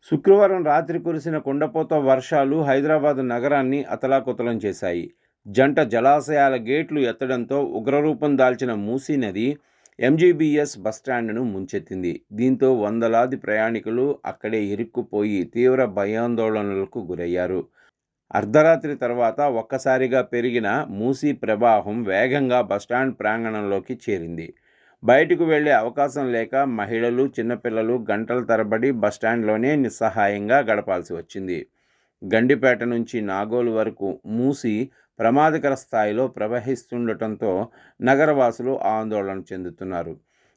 శుక్రవారం రాత్రి కురిసిన కుండపోత వర్షాలు హైదరాబాద్ నగరాన్ని అతలాకుతలం చేశాయి. జంట జలాశయాల గేట్లు ఎత్తడంతో ఉగ్రరూపం దాల్చిన మూసీ నది ఎంజీబీఎస్ బస్టాండ్ను ముంచెత్తింది. దీంతో వందలాది ప్రయాణికులు అక్కడే ఇరుక్కుపోయి తీవ్ర భయాందోళనలకు గురయ్యారు. అర్ధరాత్రి తర్వాత ఒక్కసారిగా పెరిగిన మూసీ ప్రవాహం వేగంగా బస్టాండ్ ప్రాంగణంలోకి చేరింది. బయటకు వెళ్లే అవకాశం లేక మహిళలు, చిన్నపిల్లలు గంటల తరబడి బస్టాండ్లోనే నిస్సహాయంగా గడపాల్సి వచ్చింది. గండిపేట నుంచి నాగోలు వరకు మూసీ ప్రమాదకర స్థాయిలో ప్రవహిస్తుండటంతో నగరవాసులు ఆందోళన చెందుతున్నారు.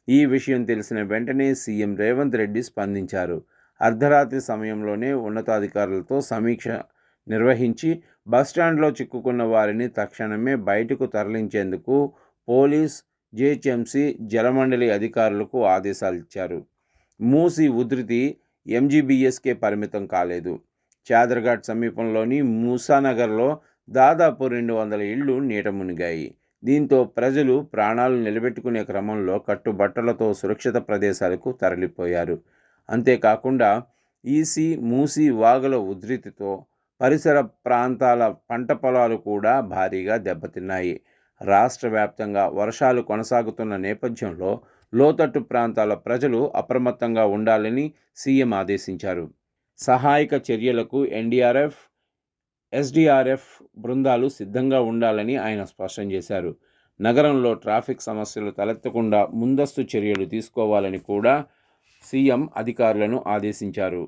ఈ విషయం తెలిసిన వెంటనే సీఎం రేవంత్ రెడ్డి స్పందించారు. అర్ధరాత్రి సమయంలోనే ఉన్నతాధికారులతో సమీక్ష నిర్వహించి బస్టాండ్లో చిక్కుకున్న వారిని తక్షణమే బయటకు తరలించేందుకు పోలీస్, జీహెచ్ఎంసీ, జలమండలి అధికారులకు ఆదేశాలు ఇచ్చారు. మూసీ ఉధృతి ఎంజీబీఎస్కే పరిమితం కాలేదు. చాదర్ఘాట్ సమీపంలోని మూసానగర్లో దాదాపు 200 ఇళ్లు నీట మునిగాయి. దీంతో ప్రజలు ప్రాణాలు నిలబెట్టుకునే క్రమంలో కట్టుబట్టలతో సురక్షిత ప్రదేశాలకు తరలిపోయారు. అంతేకాకుండా మూసీ వాగుల ఉధృతితో పరిసర ప్రాంతాల పంట పొలాలు కూడా భారీగా దెబ్బతిన్నాయి. రాష్ట్ర వ్యాప్తంగా వర్షాలు కొనసాగుతున్న నేపథ్యంలో లోతట్టు ప్రాంతాల ప్రజలు అప్రమత్తంగా ఉండాలని సీఎం ఆదేశించారు. సహాయక చర్యలకు ఎన్డీఆర్ఎఫ్, ఎస్డీఆర్ఎఫ్ బృందాలు సిద్ధంగా ఉండాలని ఆయన స్పష్టం చేశారు. నగరంలో ట్రాఫిక్ సమస్యలు తలెత్తకుండా ముందస్తు చర్యలు తీసుకోవాలని కూడా సీఎం అధికారులను ఆదేశించారు.